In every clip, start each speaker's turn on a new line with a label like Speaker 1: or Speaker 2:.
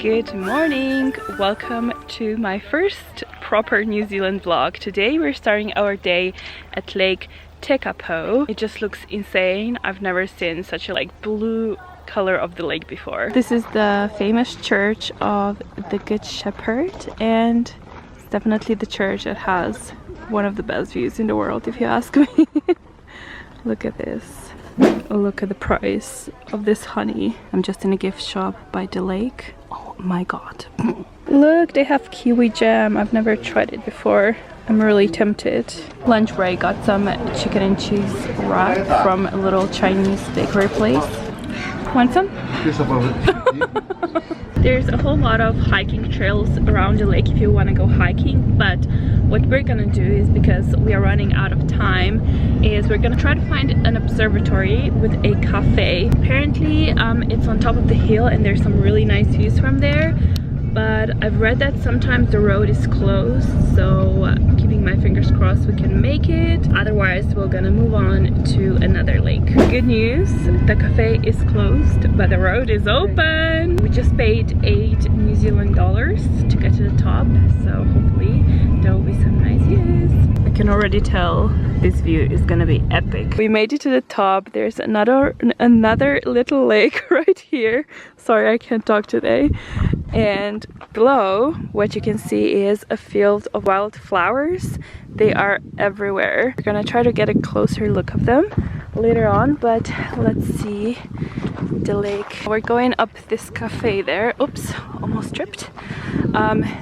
Speaker 1: Good morning! Welcome to my first proper New Zealand vlog. Today we're starting our day at Lake Tekapo. It just looks insane. I've never seen such a blue color of the lake before. This is the famous church of the Good Shepherd, and it's definitely the church that has one of the best views in the world, if you ask me. Look at this. Look at the price of this honey. I'm just in a gift shop by the lake. Oh my god. Look, they have kiwi jam. I've never tried it before. I'm really tempted. Lunch break, got some chicken and cheese wrap from a little Chinese bakery place. Want some? There's a whole lot of hiking trails around the lake if you want to go hiking, but what we're gonna do is, because we are running out of time, is we're gonna try to find an observatory with a cafe. Apparently it's on top of the hill and there's some really nice views from there, but I've read that sometimes the road is closed, so I'm keeping my fingers crossed we can make it. Otherwise we're gonna move on to another lake. Good news, the cafe is closed but the road is open. We just paid 8 New Zealand dollars to get to the top, so hopefully there will be some nice views. I can already tell this view is gonna be epic. We made it to the top. There's another little lake right here. Sorry, I can't talk today. And below, what you can see is a field of wildflowers. They are everywhere. We're gonna try to get a closer look of them later on, but let's see the lake. We're going up this cafe there. Oops, almost tripped.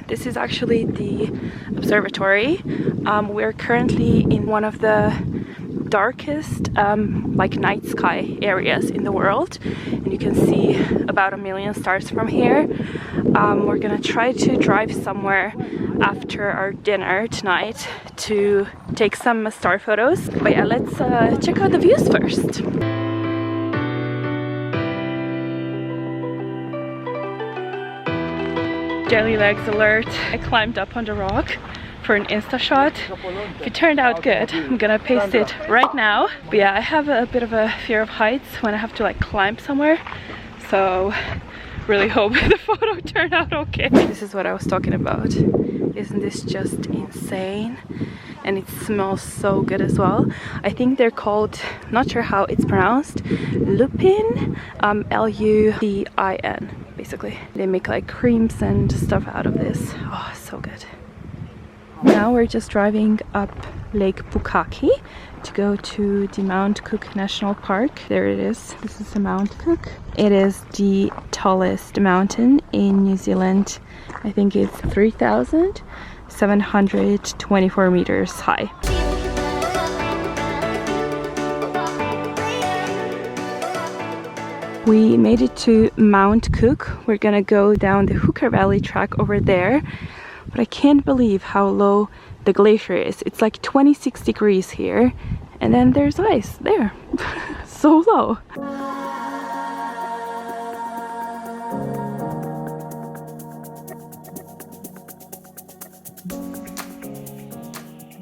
Speaker 1: This is actually the observatory. We're currently in one of the darkest night sky areas in the world, and you can see about 1 million stars from here. We're gonna try to drive somewhere after our dinner tonight to take some star photos, but yeah, let's check out the views first. Jelly legs alert. I climbed up on the rock for an Insta shot. If it turned out good, I'm gonna paste it right now. But yeah, I have a bit of a fear of heights when I have to climb somewhere, so really hope the photo turned out okay. This is what I was talking about. Isn't this just insane? And it smells so good as well. I think they're called, not sure how it's pronounced, Lupin, L-U-P-I-N, basically. They make creams and stuff out of this. Oh, so good. Now we're just driving up Lake Pukaki to go to the Mount Cook National Park. There it is. This is the Mount Cook. It is the tallest mountain in New Zealand. I think it's 3,724 meters high. We made it to Mount Cook. We're gonna go down the Hooker Valley track over there. But I can't believe how low the glacier is. It's 26 degrees here, and then there's ice there. So low.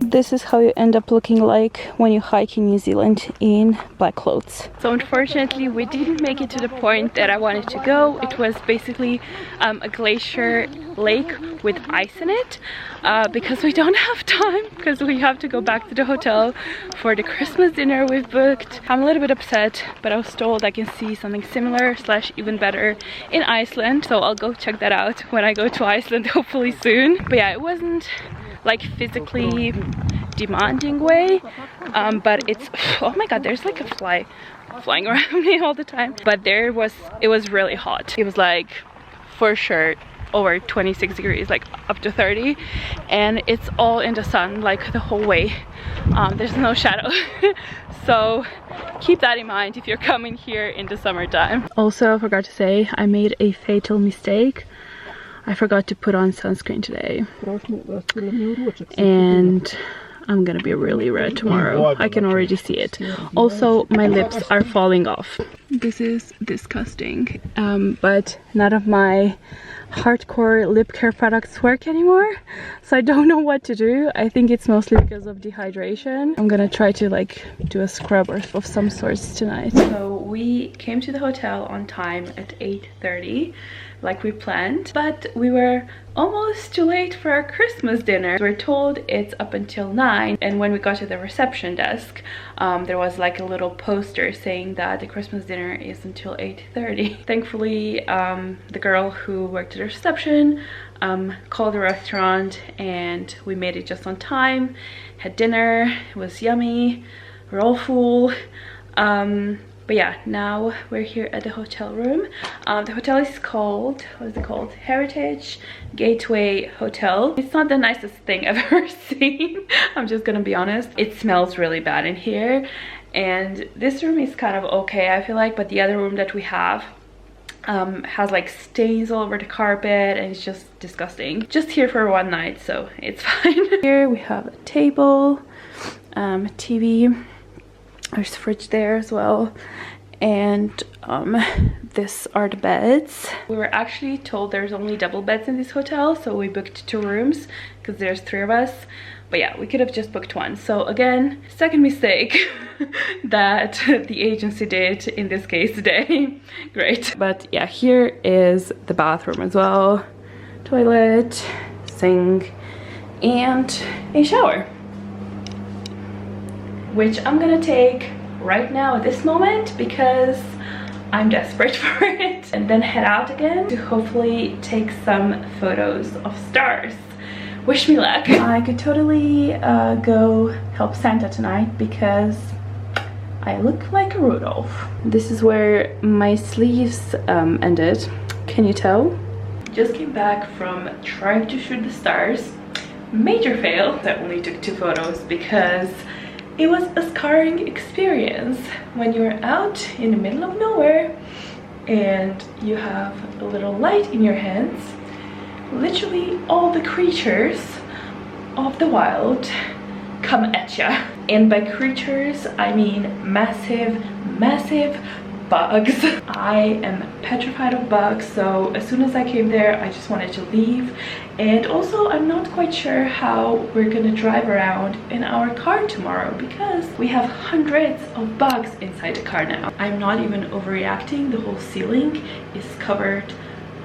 Speaker 1: This is how you end up looking like when you hike in New Zealand in black clothes. So unfortunately we didn't make it to the point that I wanted to go. It was basically a glacier lake with ice in it, because we don't have time, because we have to go back to the hotel for the Christmas dinner we've booked. I'm a little bit upset, but I was told I can see something similar / even better in Iceland, so I'll go check that out when I go to Iceland, hopefully soon. But yeah, it wasn't physically demanding way, but it's, oh my god, there's a fly flying around me all the time. But it was really hot. It was for sure over 26 degrees, up to 30, and it's all in the sun the whole way. There's no shadow. So keep that in mind if you're coming here in the summertime. Also, I forgot to say, I made a fatal mistake. I forgot to put on sunscreen today, and I'm gonna be really red tomorrow. I can already see it. Also, my lips are falling off. This is disgusting, but none of my hardcore lip care products work anymore, so I don't know what to do. I think it's mostly because of dehydration. I'm gonna try to like do a scrub of some sorts tonight. So we came to the hotel on time at 8:30 like we planned, but we were almost too late for our Christmas dinner. We were told it's up until 9, and when we got to the reception desk, there was like a little poster saying that the Christmas dinner is until 8:30. Thankfully, the girl who worked at the reception called the restaurant and we made it just on time, had dinner, it was yummy, we're all full. But yeah, now we're here at the hotel room. The hotel is called, what is it called? Heritage Gateway Hotel. It's not the nicest thing I've ever seen. I'm just gonna be honest. It smells really bad in here. And this room is kind of okay, I feel like, but the other room that we have has like stains all over the carpet and it's just disgusting. Just here for one night, so it's fine. Here we have a table, TV. There's a fridge there as well, and this are the beds. We were actually told there's only double beds in this hotel, so we booked 2 rooms because there's 3 of us. But yeah, we could have just booked 1. So again, second mistake that the agency did in this case today. Great. But yeah, here is the bathroom as well. Toilet, sink, and a shower, which I'm gonna take right now at this moment because I'm desperate for it, and then head out again to hopefully take some photos of stars. Wish me luck. I could totally go help Santa tonight because I look like a Rudolph. This is where my sleeves ended. Can you tell? Just came back from trying to shoot the stars. Major fail. I only took 2 photos because it was a scarring experience when you're out in the middle of nowhere and you have a little light in your hands. Literally all the creatures of the wild come at ya. And by creatures, I mean massive, massive bugs. I am petrified of bugs, so as soon as I came there, I just wanted to leave. And also, I'm not quite sure how we're gonna drive around in our car tomorrow because we have hundreds of bugs inside the car now. I'm not even overreacting. The whole ceiling is covered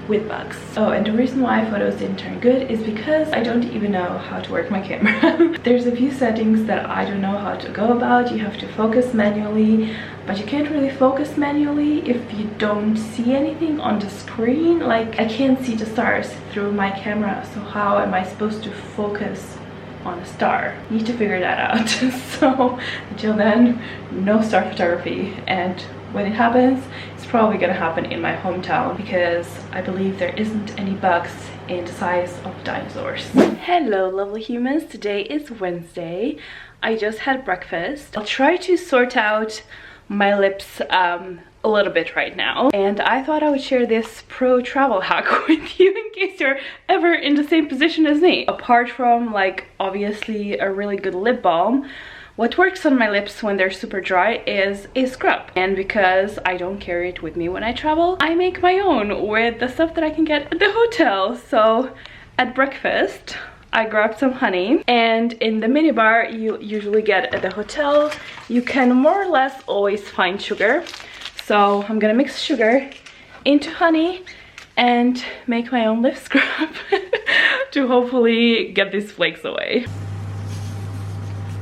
Speaker 1: with bugs. Oh, and the reason why photos didn't turn good is because I don't even know how to work my camera. There's a few settings that I don't know how to go about. You have to focus manually, but you can't really focus manually if you don't see anything on the screen. Like, I can't see the stars through my camera, so how am I supposed to focus on a star? Need to figure that out. So until then, no star photography, and when it happens, it's probably gonna happen in my hometown because I believe there isn't any bugs in the size of dinosaurs. Hello lovely humans, today is Wednesday. I just had breakfast. I'll try to sort out my lips a little bit right now, and I thought I would share this pro travel hack with you in case you're ever in the same position as me. Apart from like obviously a really good lip balm, what works on my lips when they're super dry is a scrub. And because I don't carry it with me when I travel, I make my own with the stuff that I can get at the hotel. So at breakfast, I grabbed some honey, and in the minibar you usually get at the hotel, you can more or less always find sugar. So I'm gonna mix sugar into honey and make my own lip scrub to hopefully get these flakes away.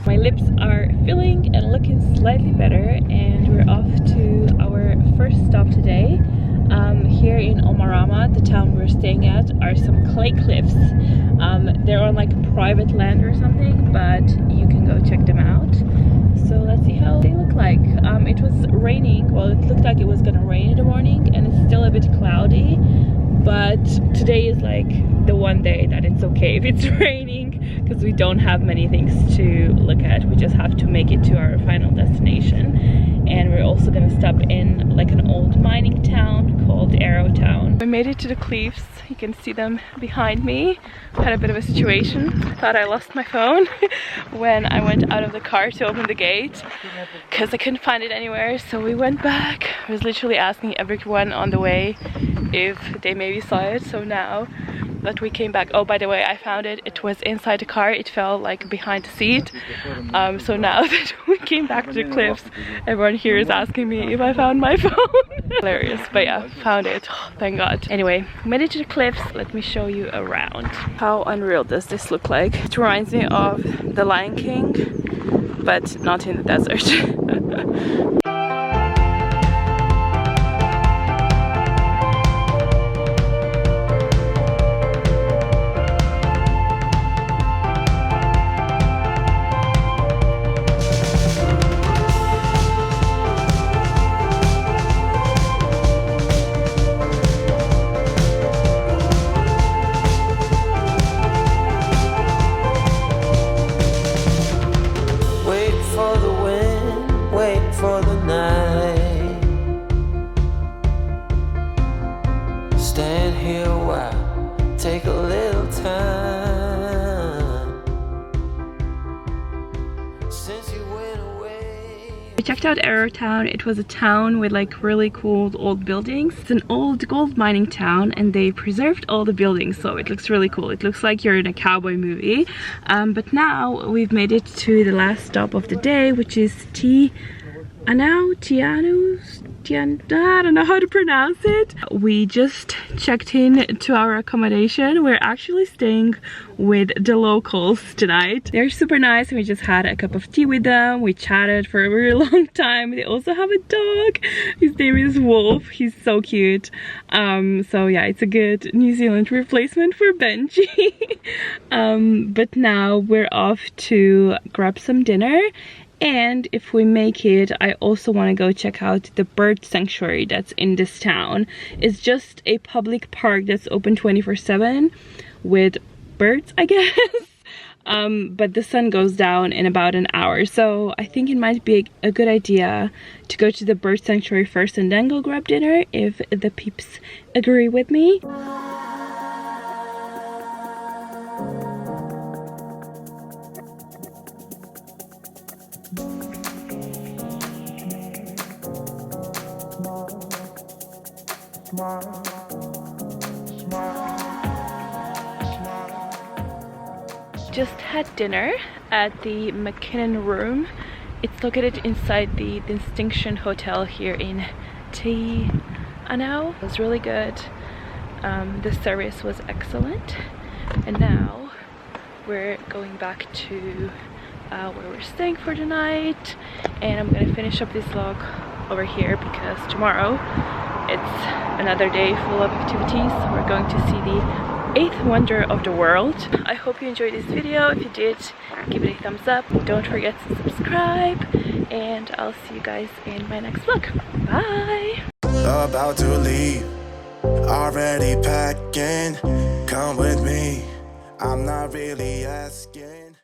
Speaker 1: My lips are filling and looking slightly better, and we're off to our first stop today. Here in Omarama, the town we're staying at, are some clay cliffs. They're on like private land or something, but you can go check them out. So let's see how they look like. It was raining, well, it looked like it was gonna rain in the morning, and it's still a bit cloudy, but today is like the one day that it's okay if it's raining because we don't have many things to look at. yet. We just have to make it to our final destination. And we're also gonna stop in like an old mining town called Arrowtown. We made it to the cliffs. You can see them behind me. Had a bit of a situation. Thought I lost my phone when I went out of the car to open the gate because I couldn't find it anywhere. So we went back. I was literally asking everyone on the way if they maybe saw it. So now that we came back, oh, by the way, I found it. It was inside the car. It fell like behind the seat. So now that we came back to the cliffs, everyone here is asking me if I found my phone. Hilarious, but yeah, found it. Oh, thank God. Anyway, made it to the cliffs. Let me show you around. How unreal does this look like? It reminds me of the Lion King, but not in the desert.
Speaker 2: Take a little time since you went away.
Speaker 1: We checked out Arrowtown. It was a town with like really cool old buildings. It's an old gold mining town and they preserved all the buildings, so it looks really cool. It looks like you're in a cowboy movie. But now we've made it to the last stop of the day, which is Te Anau, I don't know how to pronounce it. We just checked in to our accommodation. We're actually staying with the locals tonight. They're super nice and we just had a cup of tea with them. We chatted for a very long time. They also have a dog. His name is Wolf. He's so cute. So yeah, it's a good New Zealand replacement for Benji. But now we're off to grab some dinner. And if we make it, I also want to go check out the bird sanctuary that's in this town. It's just a public park that's open 24/7 with birds, I guess. But the sun goes down in about an hour. So I think it might be a good idea to go to the bird sanctuary first and then go grab dinner if the peeps agree with me. Just had dinner at the McKinnon Room. It's located inside the Distinction Hotel here in Te Anau. It was really good. The service was excellent. And now we're going back to where we're staying for the night. And I'm gonna finish up this vlog over here because tomorrow it's another day full of activities. We're going to see the 8th wonder of the world. I hope you enjoyed this video. If you did, give it a thumbs up. Don't forget to subscribe and I'll see you guys in my next vlog. Bye!
Speaker 2: About to leave, already packing. Come with me, I'm not really asking.